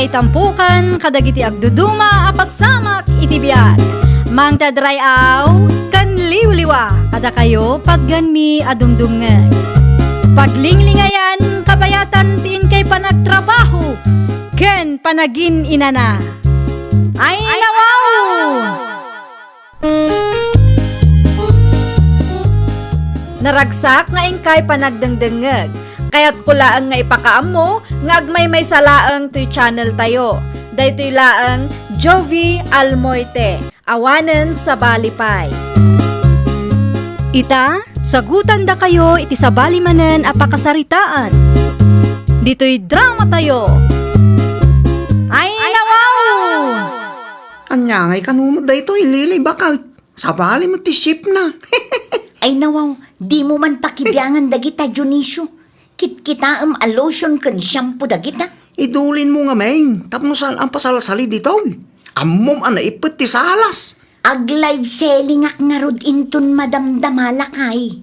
may tampukan, kadagiti agduduma, apasamak iti biyag. Mang tadrayaw, kan liwliwa, kada kayo pagganmi adumdumngan. Paglinglingayan, kabayatan tiin kay panagtrabaho, ken panagin inana. Ay nawaw! Naragsak nga ingkay panagdengdengeg. Kaya't kulaang nga ipakaam mo, nga agmay may salaang to'y channel tayo. Daytoy laang Jovi Almoite, awanen sa balipay. Ita, sagutan da kayo iti sa balimanen apakasaritaan. Dito'y drama tayo. Ay nawaw! Anya ngay kanumod da ito, ilili bakal. Sabali mo ti ship na. Ay nawaw, di mo man pakibiyangan dagita, Dionisio. Kit-kita lotion kan shampoo dagita. Idulin mo nga main, tapno saan ang pasalasali dito. Ammom ana ipet ti salas. Ag live selling ak nga rod inton madamdamala kay.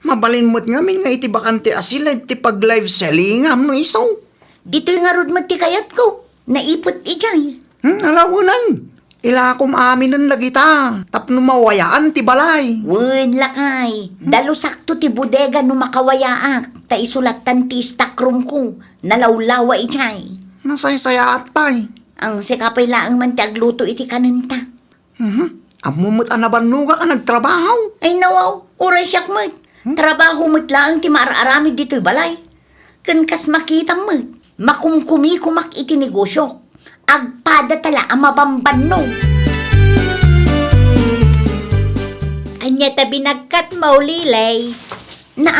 Mabalin mo't ngamin nga iti bakante asila ti pag live selling am no iso. Dito nga rod magtikayat ko. Naipot ijay. Alawunan. Ila akom amin nun lagita. Tapno mawayaan ti balay. Wen lakay. Dalo sakto ti bodega no makawayaak. Ta isulatan ti stockroom ko. Nalawlawa ijay. Nasay-saya at pay. Ang sikapay laang man ti agluto iti kanenta. Ammumot anabanuga ka nagtrabaho. Ay nawaw, oras siyak mat. Trabaho mat laang ti maararamid dito'y balay. Kan kas makita mat, makumkumi kumak iti negosyo. Agpada tala ang mabambanno. Anya tabi nagkat maulilay. Na,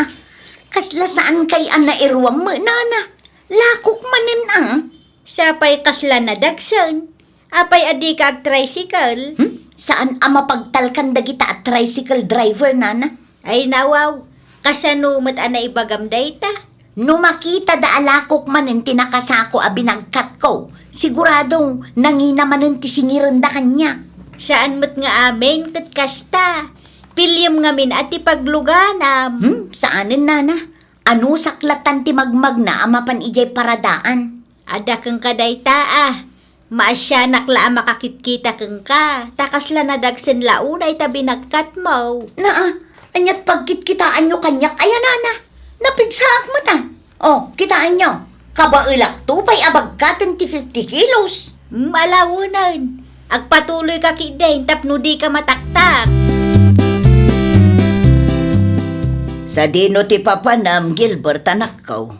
kasla saan kay ang nairuwang mo, nana? Lakok manin ang. Sapay kasla na dagsan. Apay adi ka ag tricycle. Saan ang mapagtalkan dagita at tricycle driver, nana? Ay nawaw, kasanumot ana ibagam dayta. No makita da alakok manin tinakasako a binagkat ko, siguradong nangina manin ti singiran da kanya. Saan mo't nga amin kat kasta. Pilyam ngamin at ipagluganam. Saanin, nana? Ano saklatan ti magmag na amapan ijay paradaan? Ada kang kadayta ah. Maasya nakla makakitkita kang ka. Takasla na dagsen launay tabi nagkat mo. Anyat pagkitkitaan nyo kanyak, ayan, nana. Napigsaak mo ta. Oh, kitaan nyo. Kabailak to, pa'y abagkatan ti 50 kilos. Malawunan. Agpatuloy ka kidain tapno di ka mataktak. Sa dino ti papanam, Gilbert, anak ko.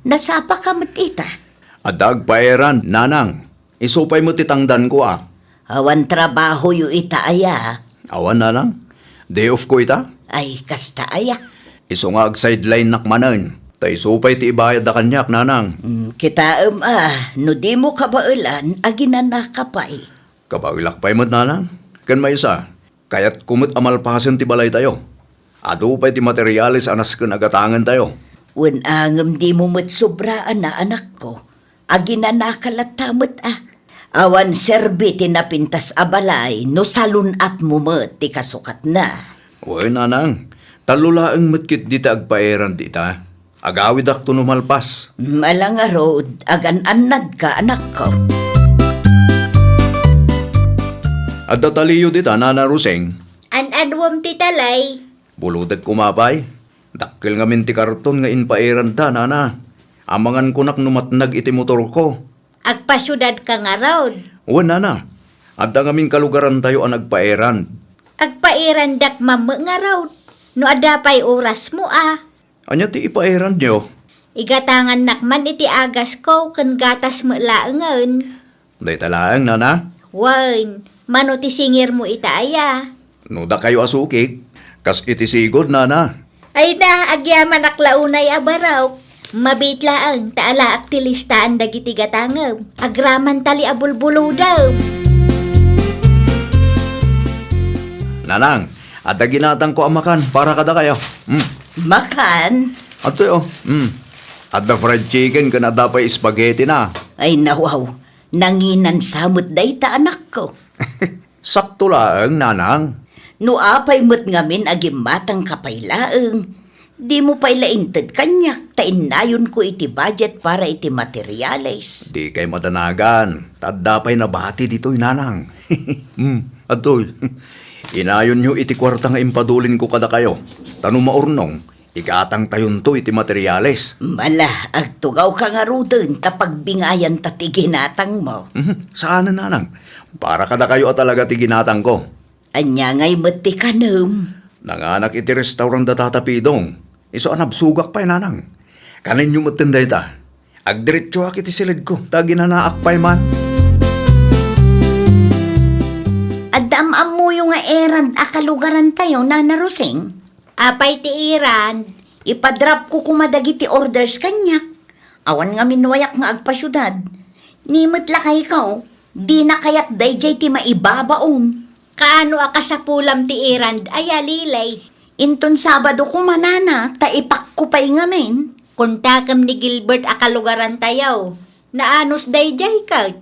Nasapa ka matita. Adag paeran, nanang. Isupay mo titangdan ko ah. Awan trabaho yu ita aya. Awan nanang. Day off ko ita. Ay, kasta aya. Iso nga ag sideline nakmanan. Tay supay ti ibayad da kanyak, nanang. Kita no di mo kabailan, aginan na kapay. Kabailak pa'y mo't nanang. Kan may isa. Kaya't kumot amalpasan ti balay tayo. Ado pa'y ti materialis anas kan agatangan tayo. Wen angam di mo mo't sobraan na anak ko. Aginan na kalatamot Awan serbi tinapintas abalay no salunat mo mo't ti kasukat na. Uy, nanang. Talulaang matkit di ta agpaeran di ta. Agawid ak tunumalpas. Malang arod, agan-anad ka anak ko. At dataliyo di ta, Nana Ruseng. An-anwam titalay. Buludag kumapay. Dakil nga min ti karton nga inpaeran ta, nana. Amangan ko nak numatnag iti motor ko. Agpasyudad ka nga raod. O, nana. Adda nga min kalugaran tayo ang nagpaeran. Agpairan dak mama nga raod. No adapay oras mo ah. Anya ti ipaeran nyo? Igatangan nakman iti agas ko kan gatas mo laangan. Day talaang, nana. Wan, mano ti singir mo itaaya. Nuda kayo asukik. Kas iti sigod, nana. Ay na, agyaman aklaunay abaraw. Mabitlaang, taala aktilistaan dagiti gatangam. Agraman tali abulbulo daw. Nanang, adda ginatang ko amakan para kada kayo. Makan? Ato yo. Adda fried chicken ka na dapay spaghetti na. Ay nawaw, nanginan samot dayta anak ko. Sakto laang, nanang. No apay mo't ngamin agimatang kapaylaeng. Di mo pa ilaintad kanyak, tainayon ko iti budget para iti materials. Di kay madanagan. Tadda pa'y nabati dito'y nanang. Atoy, inayon nyo iti kwarta nga impadulin ko kada kayo. Tanong maurnong, igatang tayon to iti materyales. Mala, agtugaw ka nga ruden tapag bingayan tati ginatang mo. Saan na nanang? Para kada kayo at talaga ti ginatang ko. Anya nga'y mati kanam. Nanganak iti restaurant da tatapidong. Iso anabsugak pa'y nanang. Kanin yung matinday ta. Agdiretso ak iti silid ko. Tagi na naak pa'y man. Adamam mo yung nga erand akalugaran tayo na narusing. Apay ti Iran. Ipadrap ko kumadagi ti orders kanyak. Awan nga minwayak nga agpasyudad. Nimot lakay ikaw. Di na kayat dayjay ti maibabaon. Kaano aka sa pulam ti Iran ay alilay. Inton Sabado kumanana, taipak ko pa'y ngamin. Kontakam ni Gilbert akalugaran tayaw. Naanos dayjay ka.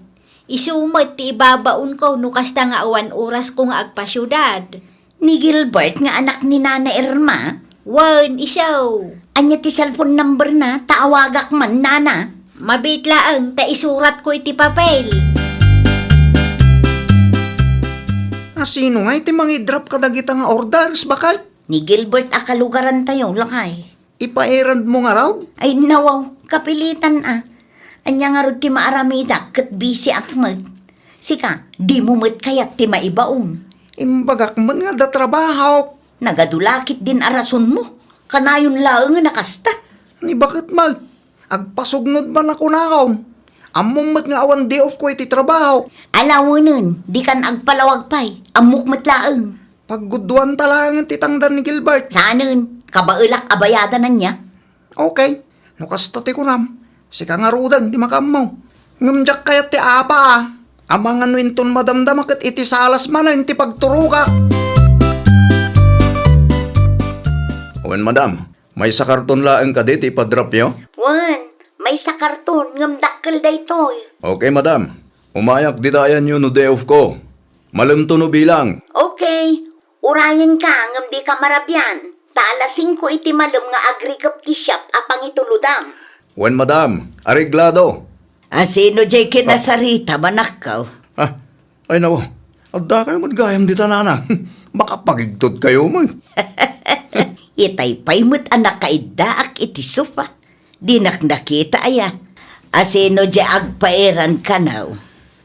Isumot ti ibabaon ko no kasta nga awan oras ko nga agpasyudad. Ni Gilbert nga anak ni Nana Irma. Wan, isaw. Anya ti cellphone number na, taawagak man, Nana. Mabitlaang ta isurat ko iti papel. Sino nga iti mangidrap kadagita nga orders bakal? Ni Gilbert akalugaran tayo, lakay. Ipaerand mo nga raw? Ay nawaw, kapilitan Anya nga rod ti maaramida, kat busy akmat. Sika, di mo mo't kayat ti maibaon. Imbagak man nga da trabaho. Nagadulakit din arason mo. Kanayon laang nga nakasta. Ni bakit mag? Agpasugnod man ako nakaon. Among mat nga awan day off ko iti trabaho. Alawanan, di kan agpalawag pa'y. Amok matlaang. Pagguduan talangan titangdan ni Gilbert. Saanan, kabailak abayada na niya. Okay, nukasta ti kunam. Sika nga rudan, di makamaw. Ngamjak kayat ti apa Amang ano inton madamdam kat iti salas man iti pagturukak. Owen madam, may sa karton laeng ka dito ipadrap nyo? Wan, may sa karton, ngamdakkel daytoy. Okay madam, umayak ditayan nyo no day off ko. Malamto no bilang. Okay, urayan ka, ngam di ka marabyan. Talasing ko iti malum nga agrikap ti shop apang ituludam. Owen madam, areglado. Sino jay kinasarita, manakaw? Ay nawa, adda kayo magayam dita nanang. Baka pagigtod kayo man. Itay mo't anak kaidaak iti sofa. Dinak nakita aya. Sino jay agpaeran kanaw?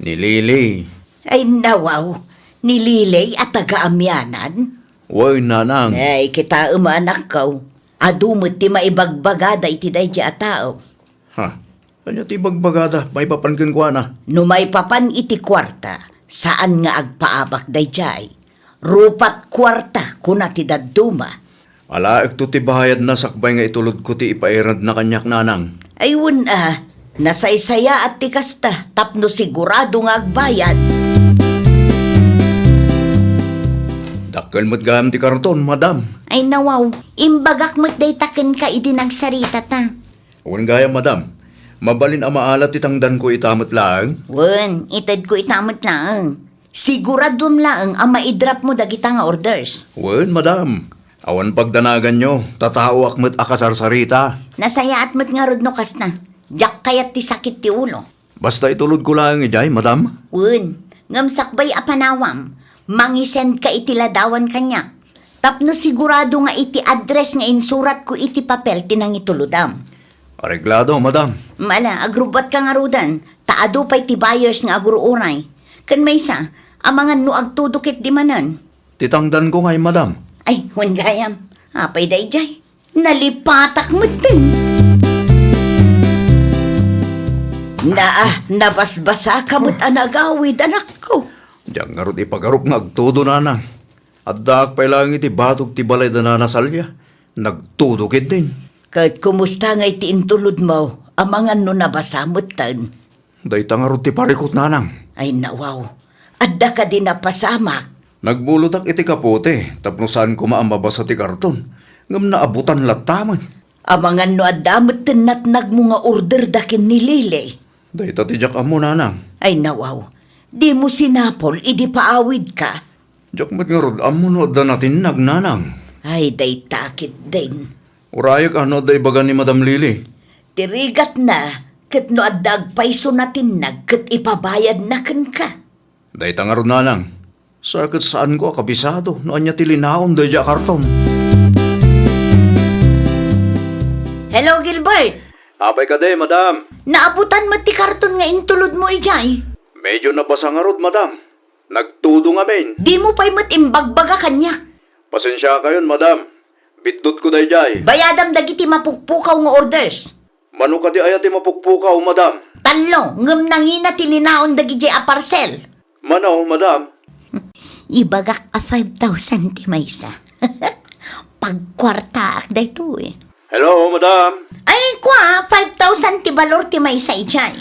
Ni Lily. Ay nawaw, nililay at taga-amyanan. Woy nanang. Ay kita anak kaw. Adumot ti maibagbagada iti dayja a tao. Kanya ti bagbagada, may papankin ko na. Numay papan iti kwarta, saan nga agpaabak dayjay. Rupat kwarta kuna ti dadduma. Alaek to ti bahayad na sakbay nga itulod ko ti ipairad na kanyak nanang. Ayun nasaysaya at ti kasta, tapno sigurado nga agbayad. Dakkel mo't gayam ti karton, madam. Ay nawaw, imbagak mo't day taken ka iti nagsarita ta. Wan gayam, madam. Mabalin ang maalat itangdan ko itamot lang. Wen, itad ko itamot lang. Siguradom lang ang maidrap mo dagita nga orders. Wan, madam. Awan pagdanagan nyo, tatao akmet akasarsarita. Nasaya at mo't nga rod no kas na. Diyak kayat ti sakit ti ulo. Basta itulod ko lang ijay, madam. Wen, ngamsakbay apanawam. Mangisend ka iti ladawan kanya. Tapno sigurado nga iti address nga insurat ko iti papel tinang ituludam. Areglado, madam. Mala, agrubat ka nga rudan. Taado pa'y ti buyers nga aguruuray. Kan may isa, amangan no agtudukit di manan. Titangdan ko ngay, madam. Ay, huwag gayam. Apay dayjay. Nalipatak mo din. Nabasbasa ka mo't anagawid, anak ko. Diyan nga ron ipagarup nga agtudo nanang. At daak pa ilang iti batog ti balay da nanasalya. Nagtudukit din. Kahit kumusta nga iti intulod mo, amangan no nabasamot tan. Day nga ron ti parikot nanang. Ay nawaw, adda ka din napasamak. Nagbulutak iti kapote, tapno saan ko maambabasa ti karton. Ngam naabutan lataman. Amangan no adamot tinatnag mo nga order dakin ni Lily. Day tatijak amo nanang. Ay nawaw, di mo sinapol, idi paawid ka. Diyak mat nga rod amo no da natin nagnanang. Ay day takit din. Urayag ano da ibagan ni Madam Lily. Tirigat na, kat no adag paiso natin na, kat ipabayad na kan ka. Day tangarod nanang. Sakit saan ko kabisado no anya tilinaon da ja karton. Hello, Gilbert. Apay ka day, Madam. Naabutan mo ti karton nga intulod mo ijay. Medyo nabasa nga rod, Madam. Nagtudo nga men. Di mo pa'y matimbagbaga kanya. Pasensya kayon, Madam. Bitdot ko day jay. Bayadam dagiti mapukpukaw nga orders. Mano ka di ayati mapukpukaw, Madam. Talo, ngem nangina tilinaon dagi a parcel. Manaw, Madam. Ibagak a 5,000 ti maysa. Pagkwarta ak dayto eh. Hello, Madam. Ay kwa, 5,000 ti balor ti maysa ijay.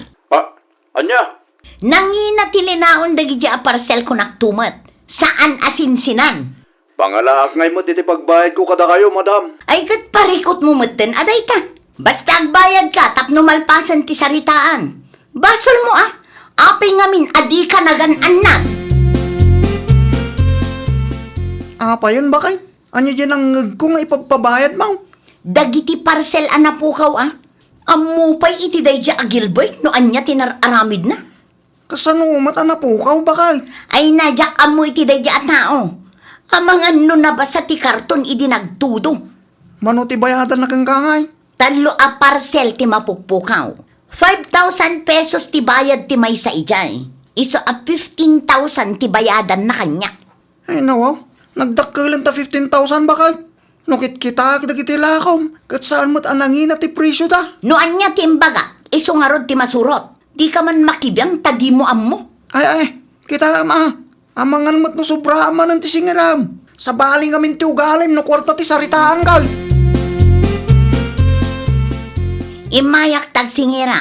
Anya? Nangina tilinaon dagi a parcel ko naktumat. Saan asinsinan? Pangalaak ngay mo titi pagbayad ko kada kayo, Madam. Ay kat parikot mo maten, aday ta. Basta agbayad ka, tapno malpasan ti saritaan. Basol mo ah. Apay ngamin adi ka nagan-anak. Apa yun ba kay? Ano dyan ang kung ipagpabayad mo? Dagiti parcel anapukaw ah. Amupay iti dayja a Gilbert no anya tinararamid na. Kasano mata na pukaw ba kay? Ay nadyak amu iti dayja a tao. Amangan no nabasa ti karton idi nagtudo. Mano ti bayadan na kang kangay? Talo a parcel ti mapukpukaw. 5,000 pesos ti bayad ti may sa ijay. Iso a 15,000 ti bayadan na kanya. Ay nawaw, nagdakkilan ta 15,000 ba kay? Nukit kita dagiti lakom. Kat saan mo't anangin ti presyo da? No anya ti imbaga, iso nga rod ti masurot. Di ka man makibiyang tadi mo ammo. Ay, kita ma. Amangan mo't no sobra man ang tisingiram. Sa baling amin ti ugalim no kwarta ti saritaan kay. Imayak tagsingira.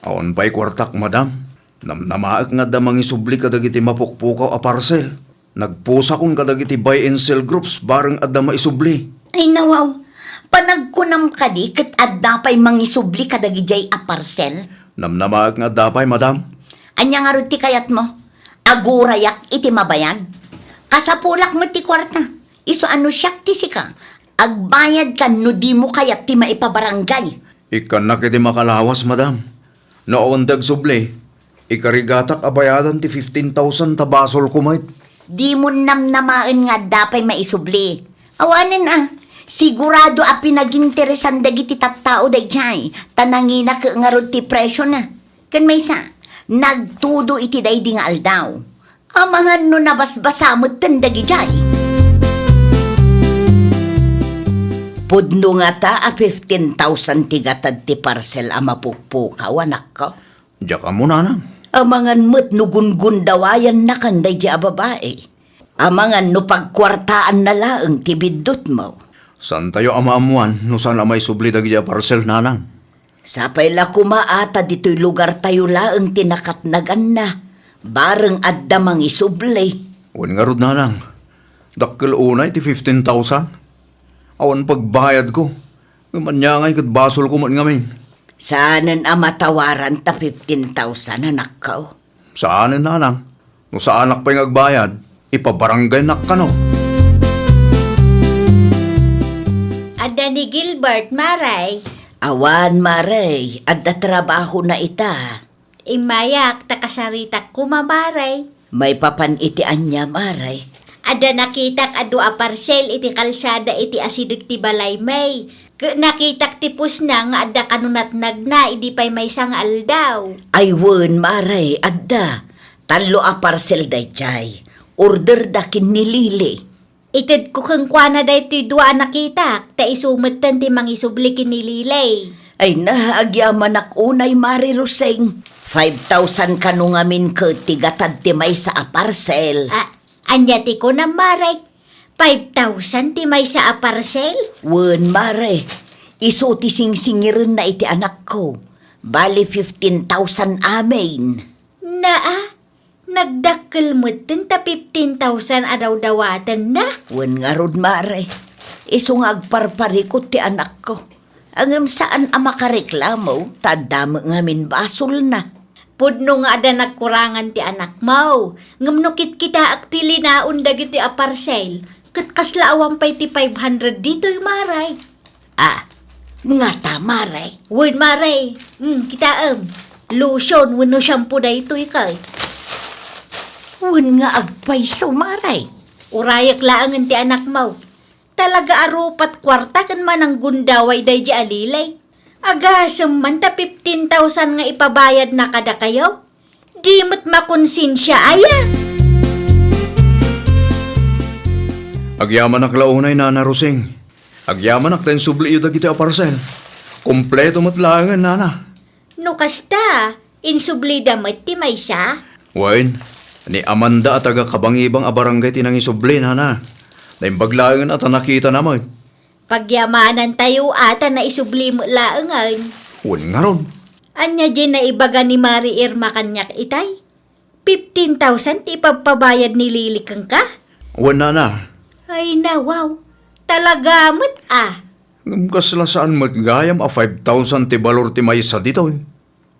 Aon pa'y kwartak, Madam. Namnamaak nga damang isubli kadagiti mapukpukaw a parcel. Nagpusa kong kadagiti buy and sell groups bareng adda maisubli. Ay nawaw, panagkunam ka di kat adda pa'y mangisubli kadagijay a parcel. Namnamaak nga dapay, Madam. Anya nga rod ti kayat mo? Agurayak iti mabayag. Kasapulak mo ti kwarta. Iso ano siyak ti sika. Agbayad ka no di mo kayat ti maipabarangay. Ikan na kiti makalawas, Madam. Noon dag subli, ikarigatak abayadan ti 15,000 tabasol kumait. Di mo namnamaan nga dapay maisubli. Awanan ah. Sigurado a pinaginteresan dagiti tattao dayjay. Tanangina ka nga rod ti presyo na. Kan may sa, nagtudo iti daydi nga aldaw. Amangan no nabasbasamot tan dagijay. Pudno nga ta a 15,000 tigatad ti parcel a mapukpukaw anak ko. Diya ka mo, Nanang. Amangan mo't nugungun dawayan na kanday di a babae. Amangan no pagkwartaan na laeng ti biddot mo. San tayo amaamuan no sana may subli dagi a parcel, Nanang? Sapay la kumaata dito'y lugar tayo laeng tinakatnagan na. Bareng adda mang isubli. Wan nga rod, Nanang. Dakkel unay ti 15,000. Awan pagbayad ko. Gamanyangay kat basol ko man ngamin. Saanan a matawaran ta 15,000 anak ko. Saan, Nanang? No sa anak pa yung agbayad, ipabarangay nak ka no. Ada ni Gilbert, Maray. Awan maray, adda trabaho na ita. Imayak, takasaritak kumamaray. May papanitian niya maray. Ada nakitak adu a parcel iti kalsada iti asidig ti balay may. Nakitak ti pusna nga adda kanunat nagna idi pay may sang aldaw. Ay wen maray, adda. Talo a parcel dayjay. Order dakin ni Lili. Ited ko kang kwa na day ti dua nakitak. Ta isumatan ti mangisubli kinililay. Ay naagyaman ak unay Mari Roseng. 5,000 kanungamin ko tigatad ti may sa a parcel. Anya ti ko na maray. 5,000 ti may sa a parcel? Wen mare, iso ti singsingirin na iti anak ko. Bali 15,000 amin. Nagdakkel mo din ta 15,000 adaw-dawatan na. Wen nga rod mare, iso nga agparparikot ti anak ko. Angam saan ang makareklamo, tadama ngamin basol na. Pudno nga ada nagkurangan ti anak mo. Ngamnukit kita aktili naon dagiti a parcel. Kat kasla awang pay ti 500 dito'y maray. Nga tama, Ray. Wen maray. Kita lotion wano shampoo da ito ikay. Wan nga agpaiso, Maray. Urayak laangan ti anak mo. Talaga arupat kwarta kan man ang gundaway day di alilay. Agasam man ta 15,000 nga ipabayad na kada kayo. Di mo't makonsensya aya. Agyaman ak launay, Nana Rosing. Agyaman ak tayo subli ito dagiti a parcel. Kompleto matlangan, Nana. No kasta, insublida mo't ti maysa. Wain, ni Amanda at taga kabangibang a barangay tinang isubli, Nana. Naimbaglangan at nakita naman. Pagyamanan tayo ata na isubli mo laangan. Wan nga ron. Anya din na ibaga ni Mari Irma kanyak itay. 15,000 ti ipagpabayad ni Lili kang ka? Wan, Nana. Ay na, wow. Talaga mo't Kasla saan matgayam a 5,000 ti balor ti maysa dito.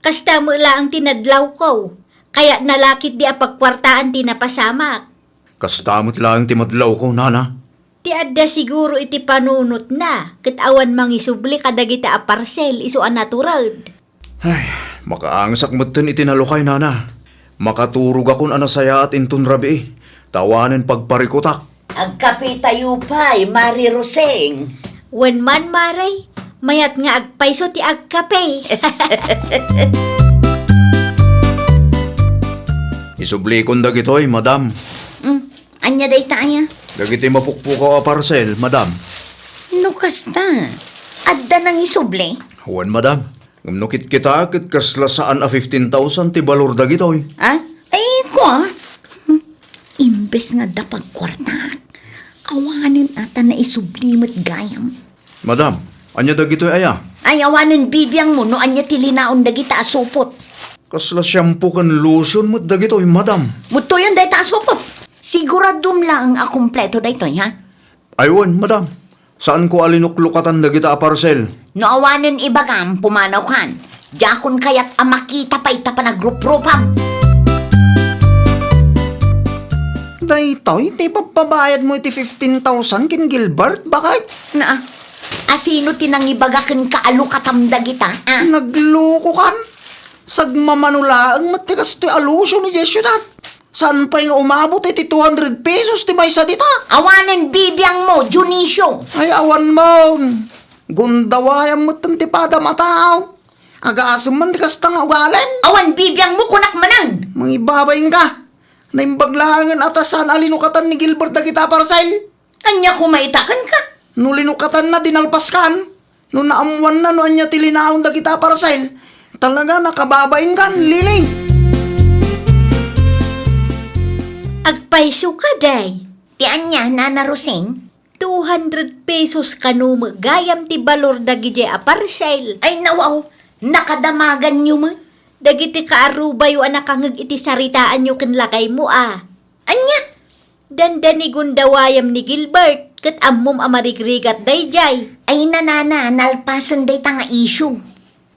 Kasta mo lang tinadlaw ko. Kaya nalakit di apagkwartaan ti napasamak. Kastamot lang ti madlaw ko, Nana. Ti adda siguro iti panunot na. Kitawan mangisubli kadagita a parcel iso a natural. Ay, makaangsak matan itinalukay, Nana. Makaturog akong anasaya at intun rabi. Tawanan pagparikutak. Agkape tayo pa'y, Mari Roseng. Wen man maray, mayat nga agpaiso ti agkape. Isubli kon dagitoy, madam. Anya day tayo? Dagiti mapukpukaw a parcel, madam. No kasta. Adda nang isubli. Huwan, madam. Ngamnukit kita kit kasla saan a 15,000 ti balor dagitoy. Ha? Ay, ko Imbes nga dapag kwarta. Awanin ata na isublimot gayam. Madam, anya dagitoy aya? Ay, awanin bibiyang mo no anya tilinaon dagita asupot. Kasla shampoo kan lotion mo dagitoy, madam. Muto yun day ta asupot. Siguradum lang ang akumpleto daytoy, ha? Aywan, madam. Saan ko alinuklukatan dagita a parcel? No awanin ibagam, pumanaw kan. Jakon kaya't amakita pa ita pa na group-grupam. Daytoy, ti papabayad mo iti 15,000 kin Gilbert, bakit? Na, asino tinang ibagakan kaalukatam dagita, ah? Nagloko kan? Sagmamanulaang matikas ti alusyo ni Jesudat. Saan pa yung umabot iti 200 pesos ti maysa dita? Awanin bibiyang mo, Junisyo. Ay, awan mo. Gundawayang mo ti pada mataw. Agasam man ti kasta nga ugalim. Awan bibiyang mo kunak manan. Mangibabayin ka. Naimbaglangan atasan alinukatan ni Gilbert na kita parcel. Anya kumaitakan ka. No linukatan na dinalpaskan. No naamuan na no anya tilinaon na kita parcel. Talaga nakababain kan, Lili. Agpaiso ka day. Ti anya, Nana Roseng? 200 pesos kanum gayam ti balor dagiti a parcel. Ay nawaw, nakadamagan nyo mo. Dagiti kaarubay o anak kangag iti saritaan nyo kanlakay mo Anya? Dandani gundawayam ni Gilbert kat ammom amarigrigat dayjay. Ay nanana, nalpasan day ta nga issue.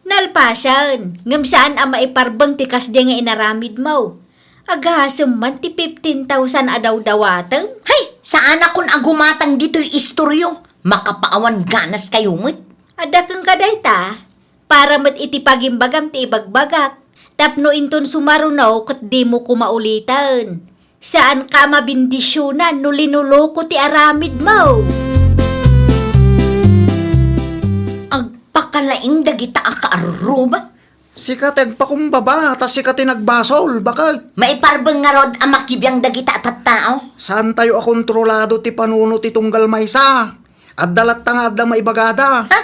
Nalpasan, ngam saan ang maiparbang ti kasde nga inaramid mo. Agasam man ti 15,000 adaw dawatan. Hay, saan akong agumatang dito'y istoryo? Makapaawan ganas kayo mo't. Ada kang kaday ta, para mat iti pagimbagam ti ibagbagak. Tapno inton sumarunaw kat di mo kumaulitan. Saan ka mabindisyonan no linuloko ti aramid mo? Agpakalaing dagita akaaruba. Sikat agpakumbaba, tas sikat nagbasol, bakit? Maiparbang nga rod ang makibiyang dagita at tao. Saan tayo akontrolado ti panuno ti tunggal maysa? At dalat ta nga adda maibagada. Ha?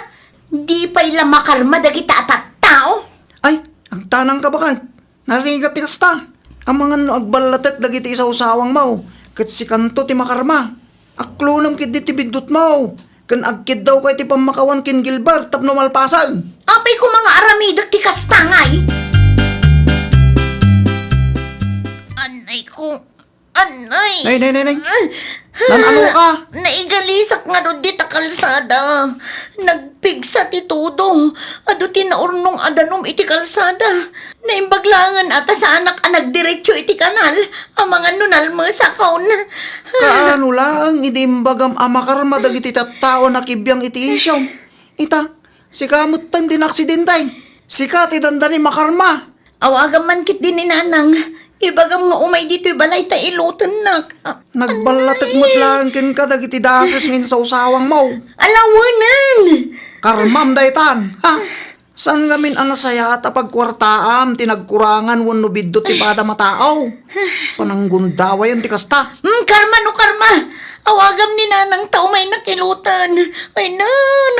Di pa ila makarma dagita at tao. Ay, ang tanang ka bakit? Narigat ti kasta. Ang mga no agbalatek dagiti isa usawang mau. Kat si kanto ti makarma. Aklunam kid di ti bigdut mau. Kan agkid daw kay ti pamakawan kin Gilbert tapno malpasag. Apay ko mga aramidak ti kastangay. Anay ko. Anay. Nay. Nan ano ka? Naigalisak nga ro di ta kalsada. Nagpigsa ti todo. Ado tinaurnong adanom iti kalsada. Naimbaglangan ata sa anak nagdiretso iti kanal. Ang mga nunal mo sa kaon. Kaano lang, idimbagam amakarma dagiti tattao na kibiyang iti isyaw. Ita, Si kamot tan din aksidentay. Si ka ti dandani makarma. Awagan man kit din ni nanang. Ibagam nga umay dito'y balay ta ilutan nak. Nagbalatag mo't lang kin ka dagiti dakas min sa usawang mo. Alawanan! Karmam daytan. Ha? San gamin ang nasaya at pagkwartaam tinagkurangan wano biddo ti pada mataaw. Pananggundaway ang tikasta. Karma no karma! Awagam ni nanang tao may nakilutan. Ay na,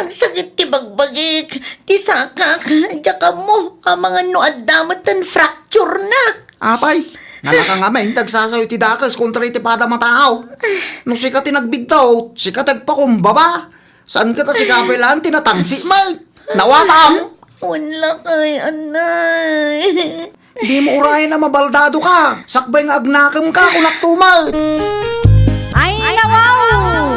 nagsakit ti bagbagik. Ti sakak, tsaka mo, ang mga noadamatan fracture na. Apay, nalaka nga may tagsasayo ti dakas kontra iti pada mataaw. No sika tinagbiddaw, sika tagpakumbaba. Saan ka ta si kapelan tinatangsi may? Nawatam! Wala kay anay. Di mo urahin na mabaldado ka. Sakbay nga agnakam ka kung naktumal. Ay, nawaw!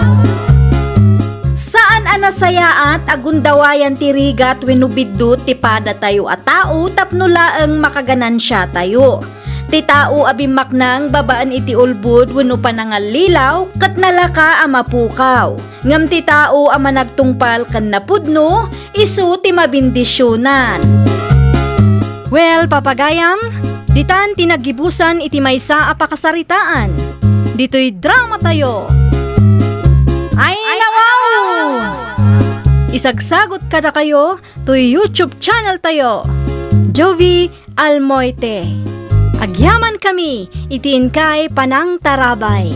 Saan anasaya at agundawayan ti rigat wenubiddo ti pada tayo at tao tapno laeng makaganan siya tayo. Ti tao abimak nang babaan iti ulbud wenno panangalilaw kat nalaka a mapukaw. Ngam ti tao a managtungpal ken napudno isu ti mabindisyonan. Well, papagayam, ditan tinagibusan iti maysa a pakasaritaan. Dito'y drama tayo. Ay, nawaw! Isagsagot kada kayo to YouTube channel tayo. Jovi Almoite. Agyaman kami, itiin kay Panang Tarabay.